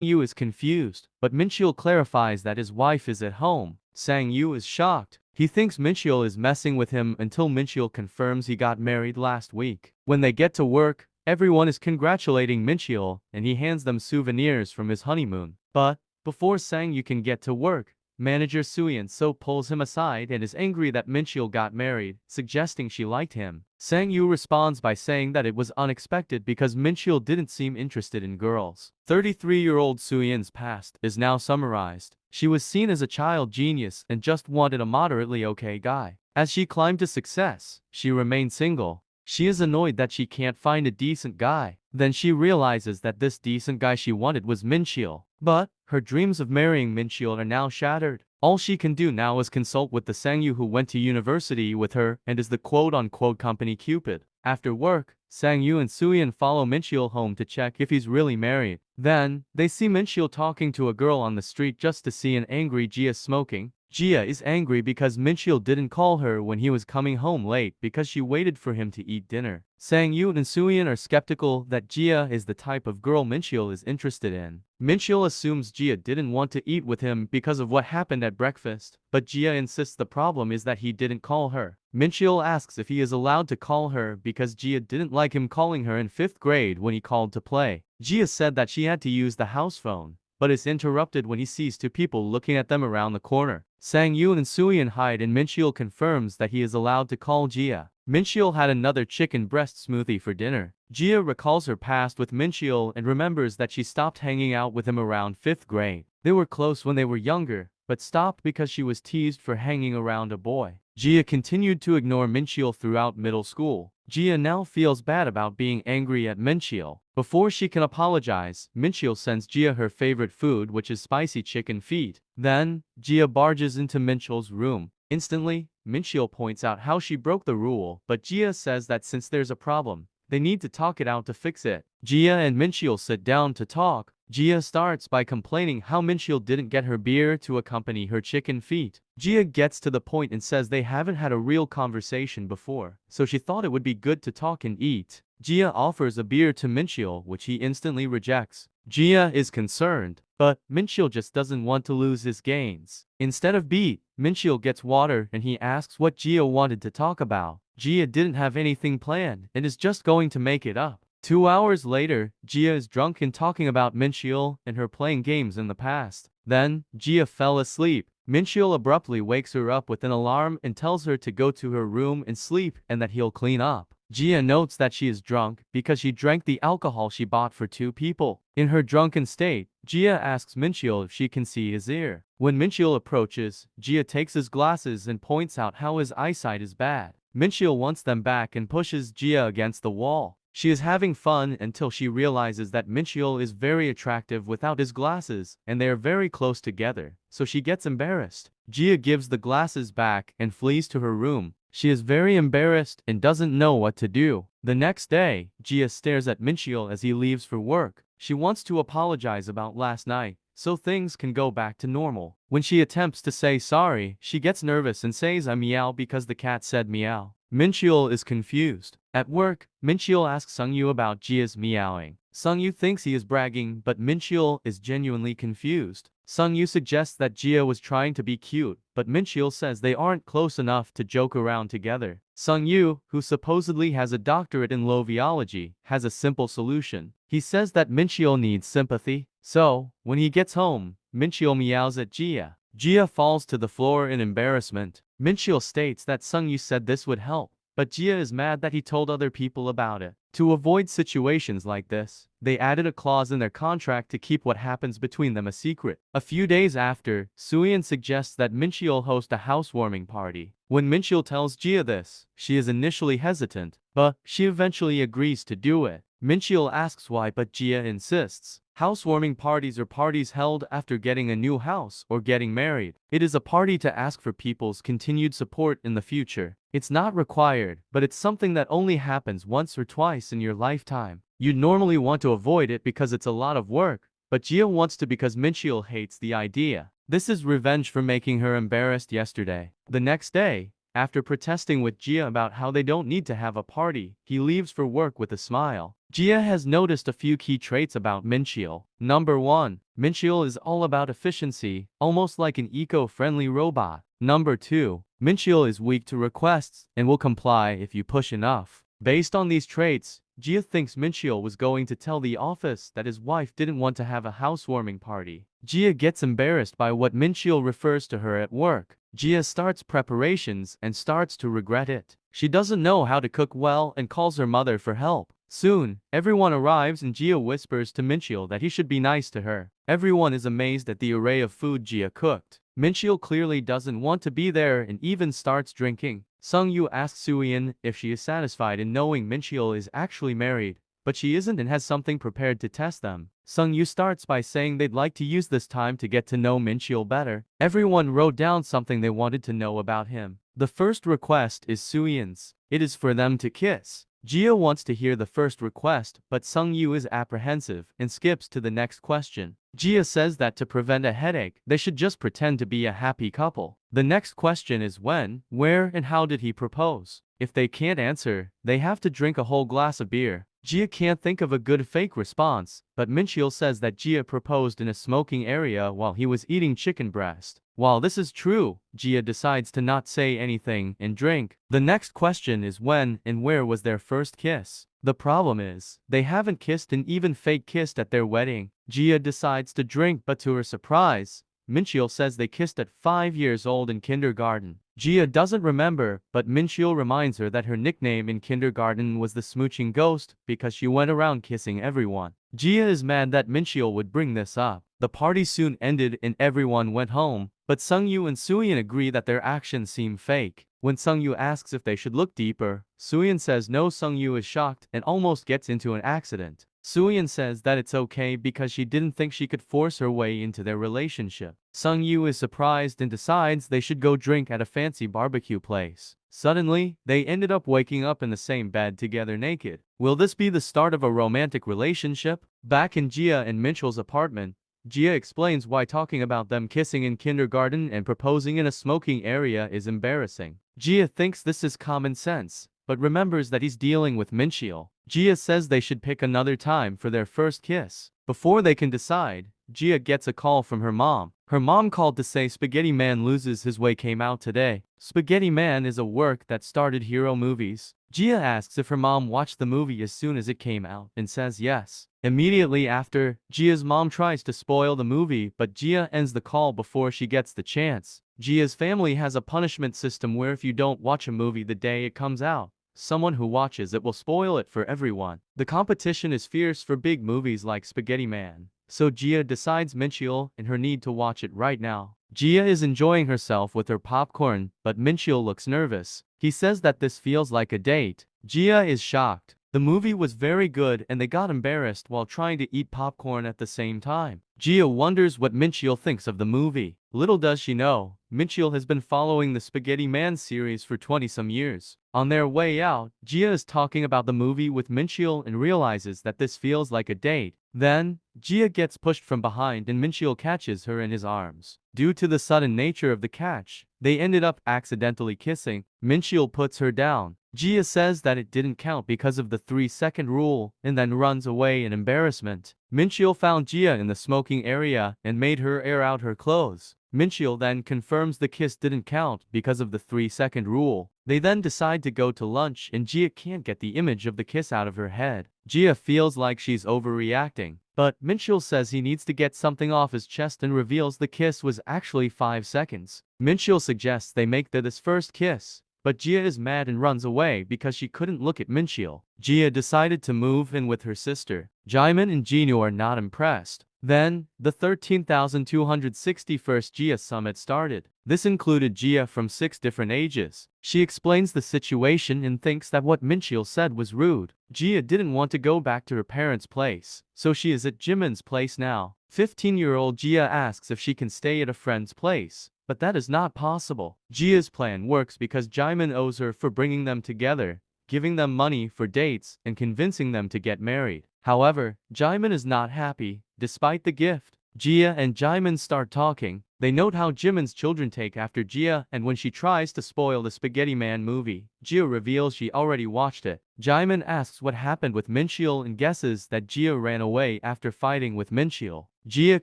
Yu is confused, but Mincheol clarifies that his wife is at home. Sang Yu is shocked. He thinks Mincheol is messing with him until Mincheol confirms he got married last week. When they get to work, everyone is congratulating Mincheol, and he hands them souvenirs from his honeymoon. But before Sang Yu can get to work, manager Suyeon So pulls him aside and is angry that Mincheol got married, suggesting she liked him. Sang Yu responds by saying that it was unexpected because Mincheol didn't seem interested in girls. 33-year-old Suyeon's past is now summarized. She was seen as a child genius and just wanted a moderately okay guy. As she climbed to success, she remained single. She is annoyed that she can't find a decent guy. Then she realizes that this decent guy she wanted was Mincheol. But her dreams of marrying Mincheol are now shattered. All she can do now is consult with the Sangyu who went to university with her and is the quote-unquote company Cupid. After work, Sangyu and Suyeon follow Mincheol home to check if he's really married. Then, they see Mincheol talking to a girl on the street just to see an angry Jia smoking. Jia is angry because Mincheol didn't call her when he was coming home late because she waited for him to eat dinner. Sangyu and Suyeon are skeptical that Jia is the type of girl Mincheol is interested in. Mincheol assumes Jia didn't want to eat with him because of what happened at breakfast, but Jia insists the problem is that he didn't call her. Mincheol asks if he is allowed to call her because Jia didn't like him calling her in 5th grade when he called to play. Jia said that she had to use the house phone, but is interrupted when he sees two people looking at them around the corner. Sangyu and Suyeon hide and Mincheol confirms that he is allowed to call Jia. Mincheol had another chicken breast smoothie for dinner. Jia recalls her past with Mincheol and remembers that she stopped hanging out with him around 5th grade. They were close when they were younger, but stopped because she was teased for hanging around a boy. Jia continued to ignore Mincheol throughout middle school. Jia now feels bad about being angry at Mincheol. Before she can apologize, Mincheol sends Jia her favorite food, which is spicy chicken feet. Then, Jia barges into Mincheol's room. Instantly, Mincheol points out how she broke the rule, but Jia says that since there's a problem, they need to talk it out to fix it. Jia and Mincheol sit down to talk. Jia starts by complaining how Mincheol didn't get her beer to accompany her chicken feet. Jia gets to the point and says they haven't had a real conversation before, so she thought it would be good to talk and eat. Jia offers a beer to Mincheol, which he instantly rejects. Jia is concerned, but Mincheol just doesn't want to lose his gains. Instead of beer, Mincheol gets water and he asks what Jia wanted to talk about. Jia didn't have anything planned and is just going to make it up. 2 hours later, Jia is drunk and talking about Mincheol and her playing games in the past. Then, Jia fell asleep. Mincheol abruptly wakes her up with an alarm and tells her to go to her room and sleep and that he'll clean up. Jia notes that she is drunk because she drank the alcohol she bought for 2 people. In her drunken state, Jia asks Mincheol if she can see his ear. When Mincheol approaches, Jia takes his glasses and points out how his eyesight is bad. Mincheol wants them back and pushes Jia against the wall. She is having fun until she realizes that Mincheol is very attractive without his glasses, and they are very close together, so she gets embarrassed. Jia gives the glasses back and flees to her room. She is very embarrassed and doesn't know what to do. The next day, Jia stares at Mincheol as he leaves for work. She wants to apologize about last night, so things can go back to normal. When she attempts to say sorry, she gets nervous and says "I meow" because the cat said meow. Mincheol is confused. At work, Mincheol asks Sungyu about Jia's meowing. Sungyu thinks he is bragging, but Mincheol is genuinely confused. Sungyu suggests that Jia was trying to be cute, but Mincheol says they aren't close enough to joke around together. Sungyu, who supposedly has a doctorate in loviology, has a simple solution. He says that Mincheol needs sympathy. So, when he gets home, Mincheol meows at Jia. Jia falls to the floor in embarrassment. Mincheol states that Sungyu said this would help, but Jia is mad that he told other people about it. To avoid situations like this, they added a clause in their contract to keep what happens between them a secret. A few days after, Suyeon suggests that Mincheol host a housewarming party. When Mincheol tells Jia this, she is initially hesitant, but she eventually agrees to do it. Mincheol asks why, but Jia insists. Housewarming parties are parties held after getting a new house or getting married. It is a party to ask for people's continued support in the future. It's not required, but it's something that only happens once or twice in your lifetime. You'd normally want to avoid it because it's a lot of work, but Jia wants to because Mincheol hates the idea. This is revenge for making her embarrassed yesterday. The next day, After protesting with Jia about how they don't need to have a party, he leaves for work with a smile. Jia has noticed a few key traits about Mincheol. Number 1. Mincheol is all about efficiency, almost like an eco-friendly robot. Number 2. Mincheol is weak to requests and will comply if you push enough. Based on these traits, Jia thinks Mincheol was going to tell the office that his wife didn't want to have a housewarming party. Jia gets embarrassed by what Mincheol refers to her at work. Jia starts preparations and starts to regret it. She doesn't know how to cook well and calls her mother for help. Soon, everyone arrives and Jia whispers to Mincheol that he should be nice to her. Everyone is amazed at the array of food Jia cooked. Mincheol clearly doesn't want to be there and even starts drinking. Sung-yu asks Soo-yeon if she is satisfied in knowing Mincheol is actually married, but she isn't and has something prepared to test them. Sung-yu starts by saying they'd like to use this time to get to know Mincheol better. Everyone wrote down something they wanted to know about him. The first request is Soo-yeon's. It is for them to kiss. Jia wants to hear the first request, but Sung-yu is apprehensive and skips to the next question. Jia says that to prevent a headache, they should just pretend to be a happy couple. The next question is when, where, and how did he propose? If they can't answer, they have to drink a whole glass of beer. Jia can't think of a good fake response, but Mincheol says that Jia proposed in a smoking area while he was eating chicken breast. While this is true, Jia decides to not say anything and drink. The next question is when and where was their first kiss? The problem is, they haven't kissed and even fake kissed at their wedding. Jia decides to drink, but to her surprise, Mincheol says they kissed at 5 years old in kindergarten. Jia doesn't remember, but Mincheol reminds her that her nickname in kindergarten was the smooching ghost because she went around kissing everyone. Jia is mad that Mincheol would bring this up. The party soon ended and everyone went home, but Sung-yu and Soo-yeon agree that their actions seem fake. When Sung-yu asks if they should look deeper, Soo-yeon says no. Sung-yu is shocked and almost gets into an accident. Soo-yeon says that it's okay because she didn't think she could force her way into their relationship. Sung-yu is surprised and decides they should go drink at a fancy barbecue place. Suddenly, they ended up waking up in the same bed together naked. Will this be the start of a romantic relationship? Back in Jia and Mincheol's apartment, Jia explains why talking about them kissing in kindergarten and proposing in a smoking area is embarrassing. Jia thinks this is common sense, but remembers that he's dealing with Mincheol. Jia says they should pick another time for their first kiss. Before they can decide, Jia gets a call from her mom. Her mom called to say Spaghetti Man Loses His Way came out today. Spaghetti Man is a work that started Hero Movies. Jia asks if her mom watched the movie as soon as it came out and says yes. Immediately after, Jia's mom tries to spoil the movie, but Jia ends the call before she gets the chance. Jia's family has a punishment system where if you don't watch a movie the day it comes out, someone who watches it will spoil it for everyone. The competition is fierce for big movies like Spaghetti Man, so Jia decides Mincheol and her need to watch it right now. Jia is enjoying herself with her popcorn, but Mincheol looks nervous. He says that this feels like a date. Jia is shocked. The movie was very good and they got embarrassed while trying to eat popcorn at the same time. Jia wonders what Mincheol thinks of the movie. Little does she know, Mincheol has been following the Spaghetti Man series for 20-some years. On their way out, Jia is talking about the movie with Mincheol and realizes that this feels like a date. Then, Jia gets pushed from behind and Mincheol catches her in his arms. Due to the sudden nature of the catch, they ended up accidentally kissing. Mincheol puts her down. Jia says that it didn't count because of the 3-second rule and then runs away in embarrassment. Mincheol found Jia in the smoking area and made her air out her clothes. Mincheol then confirms the kiss didn't count because of the 3-second rule. They then decide to go to lunch and Jia can't get the image of the kiss out of her head. Jia feels like she's overreacting, but Mincheol says he needs to get something off his chest and reveals the kiss was actually 5 seconds. Mincheol suggests they make this first kiss, but Jia is mad and runs away because she couldn't look at Mincheol. Jia decided to move in with her sister. Jimin and Jinwoo are not impressed. Then, the 13,261st Jia Summit started. This included Jia from 6 different ages. She explains the situation and thinks that what Mincheol said was rude. Jia didn't want to go back to her parents' place, so she is at Jimin's place now. 15-year-old Jia asks if she can stay at a friend's place, but that is not possible. Jia's plan works because Jimin owes her for bringing them together, giving them money for dates, and convincing them to get married. However, Jimin is not happy. Despite the gift, Jia and Jimin start talking. They note how Jimin's children take after Jia, and when she tries to spoil the Spaghetti Man movie, Jia reveals she already watched it. Jimin asks what happened with Mincheol and guesses that Jia ran away after fighting with Mincheol. Jia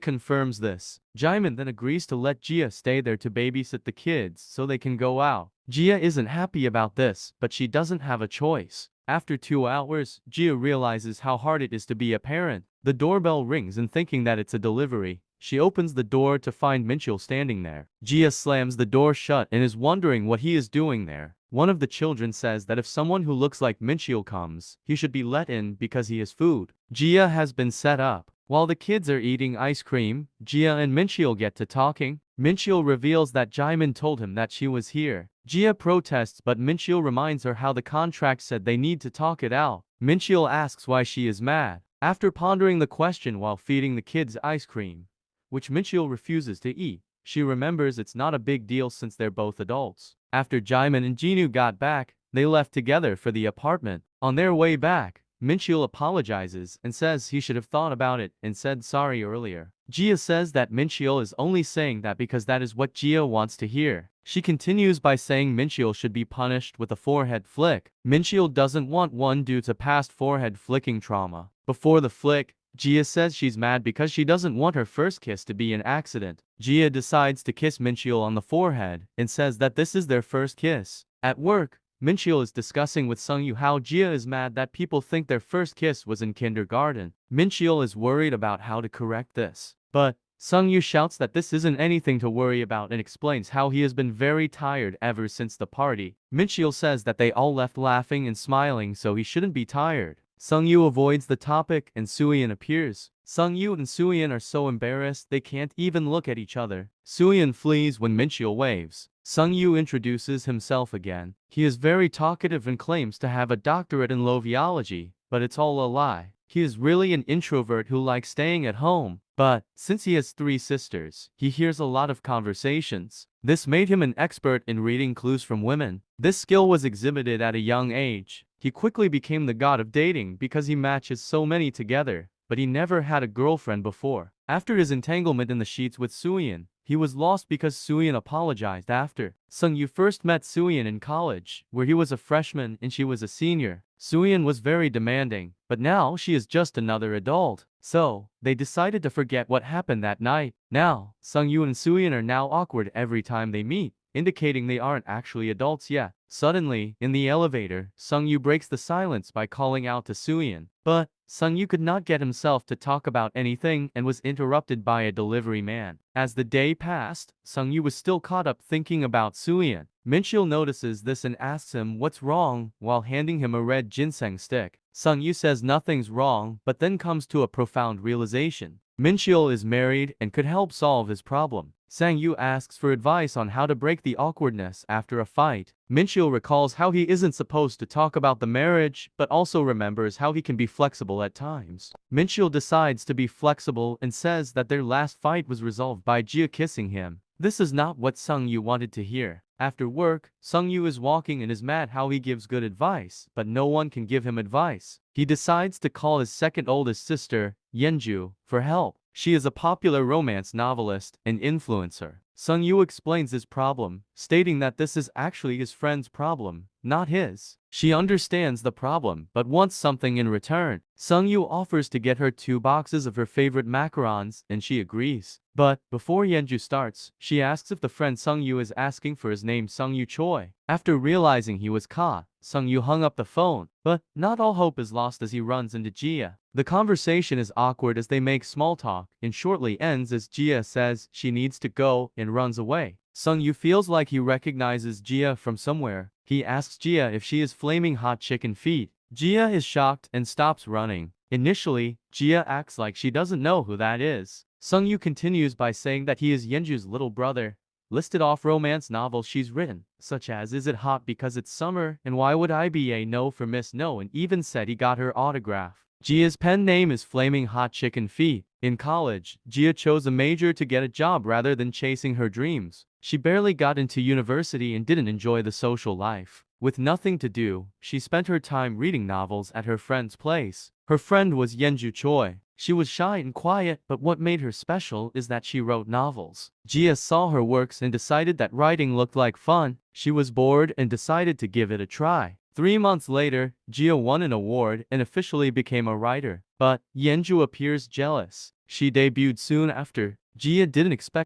confirms this. Jimin then agrees to let Jia stay there to babysit the kids so they can go out. Jia isn't happy about this, but she doesn't have a choice. After 2 hours, Jia realizes how hard it is to be a parent. The doorbell rings and thinking that it's a delivery, she opens the door to find Mincheol standing there. Jia slams the door shut and is wondering what he is doing there. One of the children says that if someone who looks like Mincheol comes, he should be let in because he has food. Jia has been set up. While the kids are eating ice cream, Jia and Mincheol get to talking. Mincheol reveals that Jimin told him that she was here. Jia protests but Mincheol reminds her how the contract said they need to talk it out. Mincheol asks why she is mad. After pondering the question while feeding the kids ice cream, which Mincheol refuses to eat, she remembers it's not a big deal since they're both adults. After Jimin and Jinu got back, they left together for the apartment. On their way back, Mincheol apologizes and says he should have thought about it and said sorry earlier. Jia says that Mincheol is only saying that because that is what Jia wants to hear. She continues by saying Mincheol should be punished with a forehead flick. Mincheol doesn't want one due to past forehead flicking trauma. Before the flick, Jia says she's mad because she doesn't want her first kiss to be an accident. Jia decides to kiss Mincheol on the forehead and says that this is their first kiss. At work, Mincheol is discussing with Sungyu how Jia is mad that people think their first kiss was in kindergarten. Mincheol is worried about how to correct this. But Sungyu shouts that this isn't anything to worry about and explains how he has been very tired ever since the party. Mincheol says that they all left laughing and smiling so he shouldn't be tired. Sungyu avoids the topic and Suyeon appears. Sungyu and Suyeon are so embarrassed they can't even look at each other. Suyeon flees when Mincheol waves. Sungyu introduces himself again. He is very talkative and claims to have a doctorate in loviology, but it's all a lie. He is really an introvert who likes staying at home. But, since he has 3 sisters, he hears a lot of conversations. This made him an expert in reading clues from women. This skill was exhibited at a young age. He quickly became the god of dating because he matches so many together, but he never had a girlfriend before. After his entanglement in the sheets with Suyeon, he was lost because Suyeon apologized after. Sungyu first met Suyeon in college, where he was a freshman and she was a senior. Suyeon was very demanding, but now she is just another adult. So, they decided to forget what happened that night. Now, Sungyu and Suyeon are now awkward every time they meet, indicating they aren't actually adults yet. Suddenly, in the elevator, Sungyu breaks the silence by calling out to Suyeon. But, Sungyu could not get himself to talk about anything and was interrupted by a delivery man. As the day passed, Sungyu was still caught up thinking about Suyeon. Mincheol notices this and asks him what's wrong while handing him a red ginseng stick. Sungyu says nothing's wrong but then comes to a profound realization. Mincheol is married and could help solve his problem. Sangyu asks for advice on how to break the awkwardness after a fight. Mincheol recalls how he isn't supposed to talk about the marriage, but also remembers how he can be flexible at times. Mincheol decides to be flexible and says that their last fight was resolved by Jia kissing him. This is not what Sungyu wanted to hear. After work, Sungyu is walking and is mad how he gives good advice, but no one can give him advice. He decides to call his second oldest sister, Yenju, for help. She is a popular romance novelist and influencer. Sungyu explains his problem, stating that this is actually his friend's problem, not his. She understands the problem but wants something in return. Sungyu offers to get her 2 boxes of her favorite macarons and she agrees. But, before Yenju starts, she asks if the friend Sungyu is asking for is named Sungyu Choi. After realizing he was caught, Sungyu hung up the phone. But, not all hope is lost as he runs into Jia. The conversation is awkward as they make small talk, and shortly ends as Jia says she needs to go and runs away. Sungyu feels like he recognizes Jia from somewhere. He asks Jia if she is Flaming Hot Chicken Feet. Jia is shocked and stops running. Initially, Jia acts like she doesn't know who that is. Sungyu continues by saying that he is Yenju's little brother. Listed off romance novels she's written, such as Is It Hot Because It's Summer and Why Would I Be a No for Miss No, and even said he got her autograph. Jia's pen name is Flaming Hot Chicken Feet. In college, Jia chose a major to get a job rather than chasing her dreams. She barely got into university and didn't enjoy the social life. With nothing to do, she spent her time reading novels at her friend's place. Her friend was Yenju Choi. She was shy and quiet, but what made her special is that she wrote novels. Jia saw her works and decided that writing looked like fun. She was bored and decided to give it a try. 3 months later, Jia won an award and officially became a writer. But Yenju appears jealous. She debuted soon after. Jia didn't expect